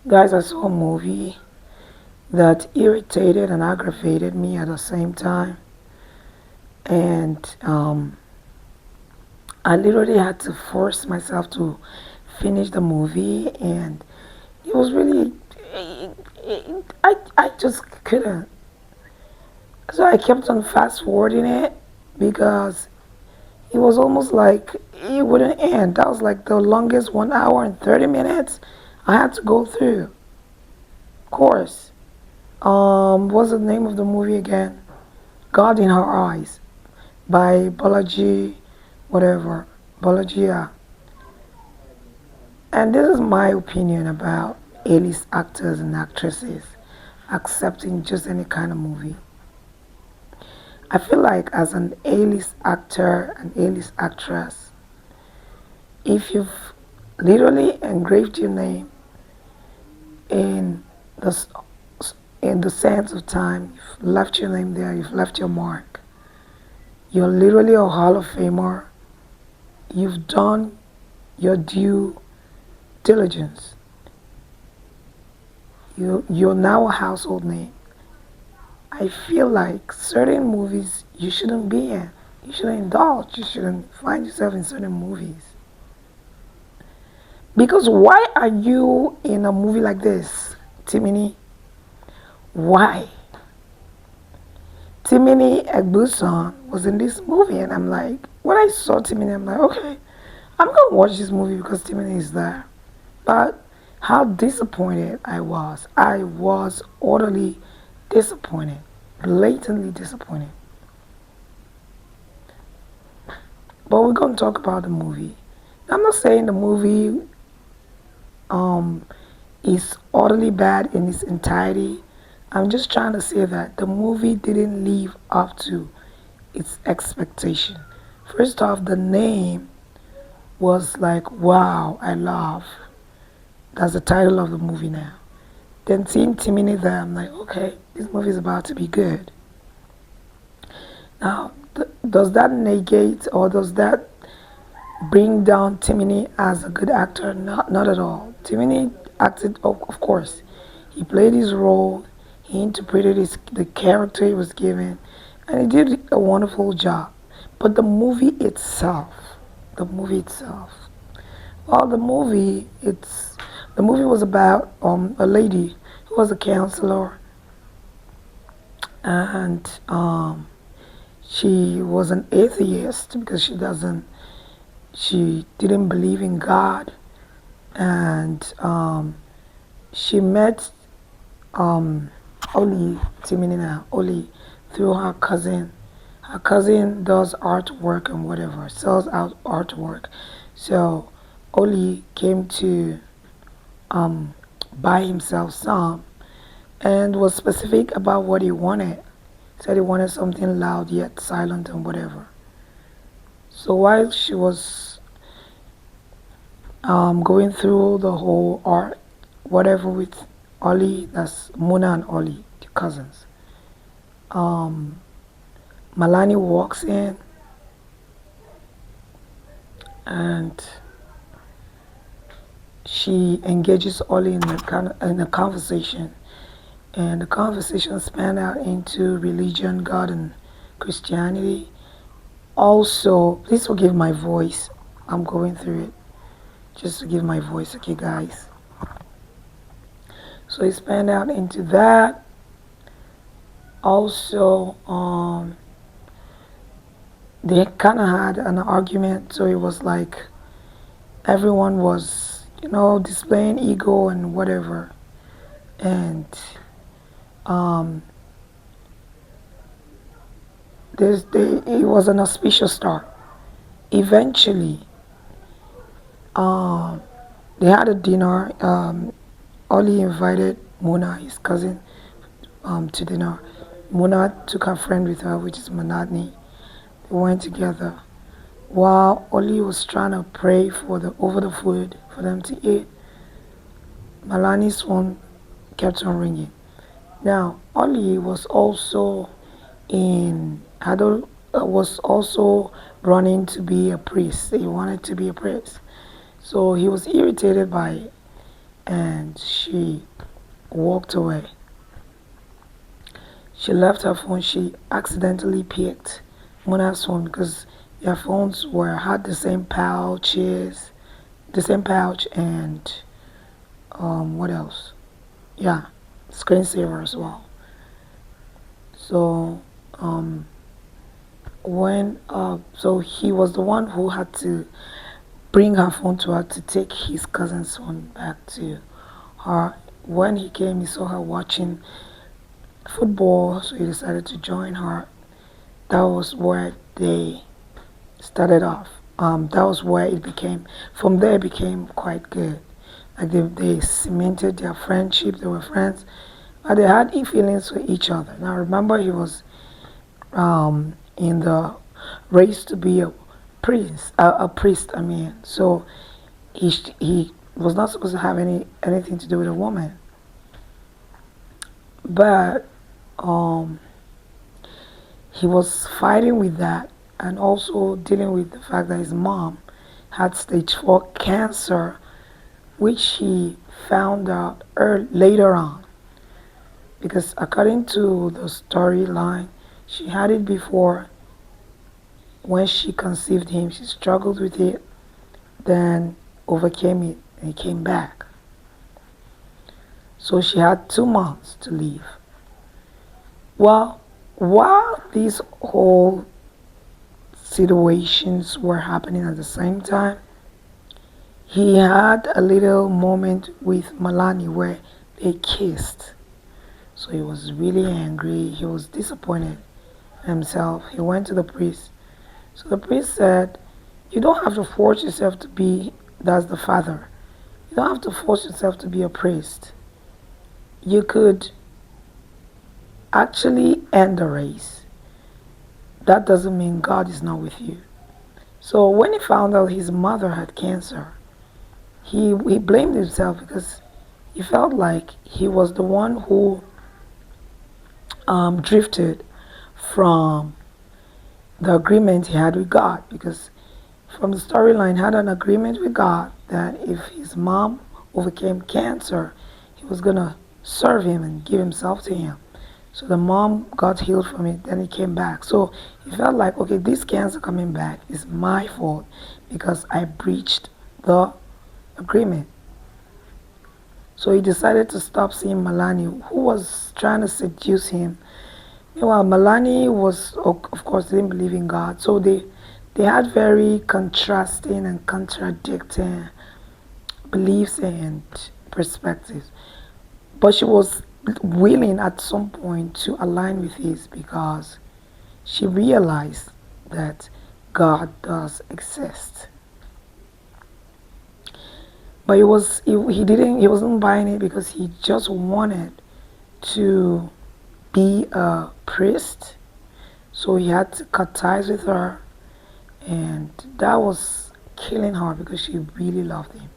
Guys, I saw a movie that irritated and aggravated me at the same time. And I literally had to force myself to finish the movie. And it was really, I just couldn't. So I kept on fast forwarding it because it was almost like it wouldn't end. That was like the longest 1 hour and 30 minutes I had to go through. Of course. What's the name of the movie again? God in Her Eyes by Bolaji, whatever. Bolaji, yeah. And this is my opinion about A-list actors and actresses accepting just any kind of movie. I feel like as an A-list actor and A-list actress, if you've literally engraved your name in the in the sands of time, you've left your name there, you've left your mark. You're literally a Hall of Famer. You've done your due diligence. You're now a household name. I feel like certain movies you shouldn't be in. You shouldn't indulge. You shouldn't find yourself in certain movies. Because why are you in a movie like this, Timini? Why? Timini Egbuson was in this movie, and I'm like, when I saw Timini, I'm like, okay, I'm gonna watch this movie because Timini is there. But how disappointed I was. I was utterly disappointed, blatantly disappointed. But we're gonna talk about the movie. I'm not saying the movie is utterly bad in its entirety. I'm just trying to say that the movie didn't live up to its expectation. First off, the name was like, wow, I love. That's the title of the movie now. Then seeing Timini there, I'm like, okay, this movie is about to be good. Now, does that negate or does that bring down Timini as a good actor? Not at all. Timini acted, of course. He played his role. He interpreted the character he was given, and he did a wonderful job. But the movie itself, well, the movie was about a lady who was a counselor, and she was an atheist because she didn't believe in God, and she met Oli Timinina Oli through her cousin. Her cousin does artwork and whatever, sells out artwork. So Oli came to buy himself some and was specific about what he wanted. Said he wanted something loud yet silent and whatever. So while she was going through the whole art, whatever with Oli, that's Muna and Oli, the cousins. Malani walks in and she engages Oli in a conversation, and the conversation spanned out into religion, God, and Christianity. Also, please forgive my voice. I'm going through it. Just forgive my voice, okay, guys? So it spanned out into that. Also, they kind of had an argument, so it was like everyone was, displaying ego and whatever. And it was an auspicious start. Eventually, they had a dinner. Oli invited Mona, his cousin, to dinner. Mona took her friend with her, which is Malani. They went together. While Oli was trying to pray over the food for them to eat, Malani's phone kept on ringing. Now, Oli was also was also running to be a priest. He wanted to be a priest. So he was irritated by it. And and she walked away. She left her phone. She accidentally picked Muna's phone because their phones had the same pouch, and what else? Yeah, screensaver as well. So so he was the one who had to bring her phone to her to take his cousin's phone back to her. When he came, he saw her watching football, so he decided to join her. That was where they started off. That was where it became, from there it became quite good. Like they cemented their friendship, they were friends, but they had feelings for each other. Now remember, he was in the race to be a priest, I mean. So he was not supposed to have anything to do with a woman. But he was fighting with that, and also dealing with the fact that his mom had stage 4 cancer, which he found out later on. Because according to the storyline, she had it before. When she conceived him, she struggled with it, then overcame it, and he came back. So she had 2 months to live. Well, while these whole situations were happening at the same time, he had a little moment with Malani where they kissed. So he was really angry. He was disappointed in himself. He went to the priest. So the priest said, you don't have to force yourself to be, that's the father. You don't have to force yourself to be a priest. You could actually end the race. That doesn't mean God is not with you. So when he found out his mother had cancer, he blamed himself because he felt like he was the one who drifted from the agreement he had with God, because from the storyline he had an agreement with God that if his mom overcame cancer, he was going to serve him and give himself to him. So the mom got healed from it, then he came back. So he felt like, okay, this cancer coming back is my fault because I breached the agreement. So he decided to stop seeing Malani, who was trying to seduce him. Meanwhile, Malani was, of course, didn't believe in God. So they had very contrasting and contradicting beliefs and perspectives. But she was willing at some point to align with his because she realized that God does exist. But he wasn't buying it because he just wanted to be a priest. So he had to cut ties with her, and that was killing her because she really loved him.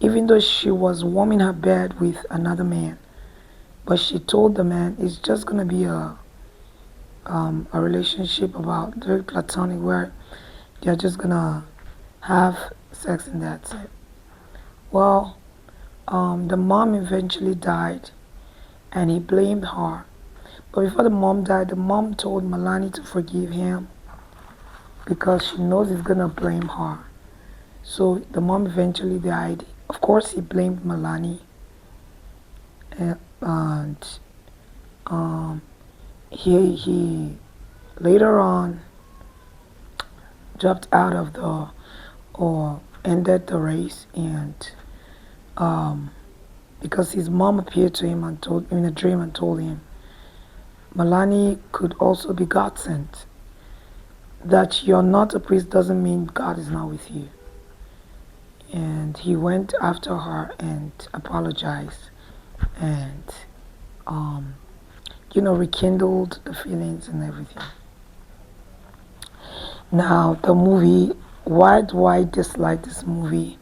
Even though she was warming her bed with another man, but she told the man it's just gonna be a relationship about very platonic where they're just gonna have sex and that's it. Well, the mom eventually died, and he blamed her. But before the mom died, the mom told Malani to forgive him because she knows he's gonna blame her. So the mom eventually died. Of course, he blamed Malani, and he later on dropped out of or ended the race, and because his mom appeared to him and told him in a dream and told him Malani could also be God sent. That you're not a priest doesn't mean God is not with you. And he went after her and apologized and rekindled the feelings and everything. Now the movie, why do I dislike this movie?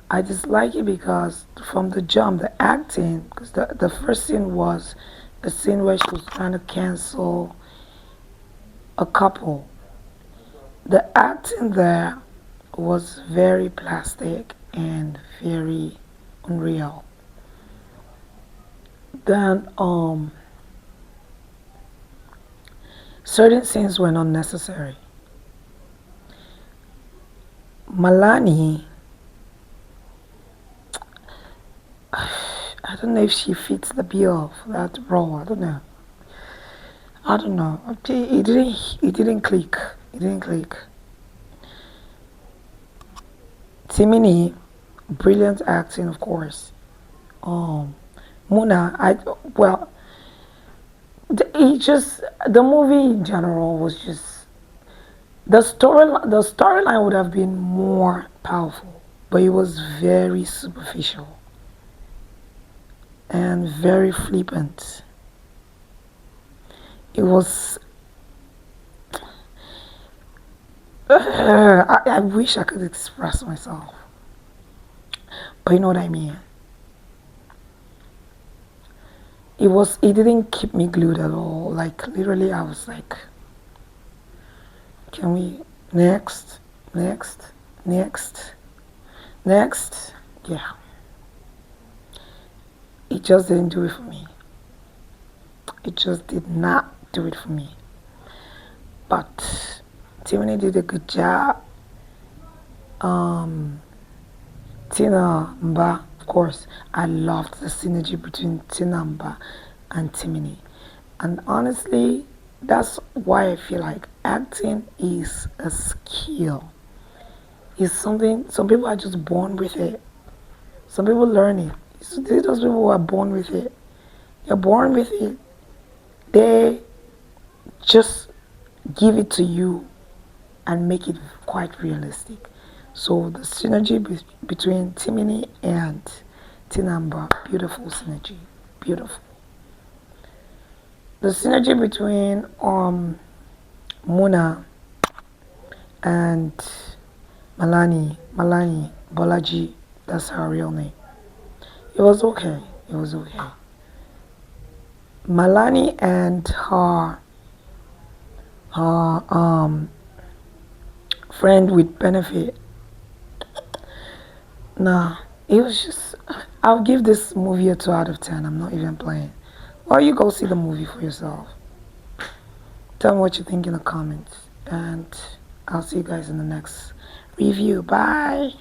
I dislike it because from the jump, the acting, because the first scene was a scene where she was trying to cancel a couple. The acting there was very plastic and very unreal. Then certain scenes were not necessary. Malani, I don't know if she fits the bill for that role. I don't know. It didn't click. It didn't click. Timini, brilliant acting, of course. Muna, the movie in general was just the storyline would have been more powerful, but it was very superficial and very flippant. It was. I wish I could express myself, but you know what I mean. It didn't keep me glued at all. Like literally, I was like, can we next, next, next, next? Yeah, it just didn't do it for me. It just did not do it for me. But Timini did a good job. Tina Mba, of course, I loved the synergy between Tina Mba and Timini. And honestly, that's why I feel like acting is a skill. It's something, some people are just born with it. Some people learn it. Those people who are born with it. You're born with it. They just give it to you and make it quite realistic. So the synergy between Timini and Tinamba, beautiful synergy, beautiful. The synergy between Muna and Malani, Bolaji, that's her real name. It was okay. It was okay. Malani and her friend with benefit. Nah, it was just. I'll give this movie a 2 out of 10. I'm not even playing. Or you go see the movie for yourself. Tell me what you think in the comments, and I'll see you guys in the next review. Bye.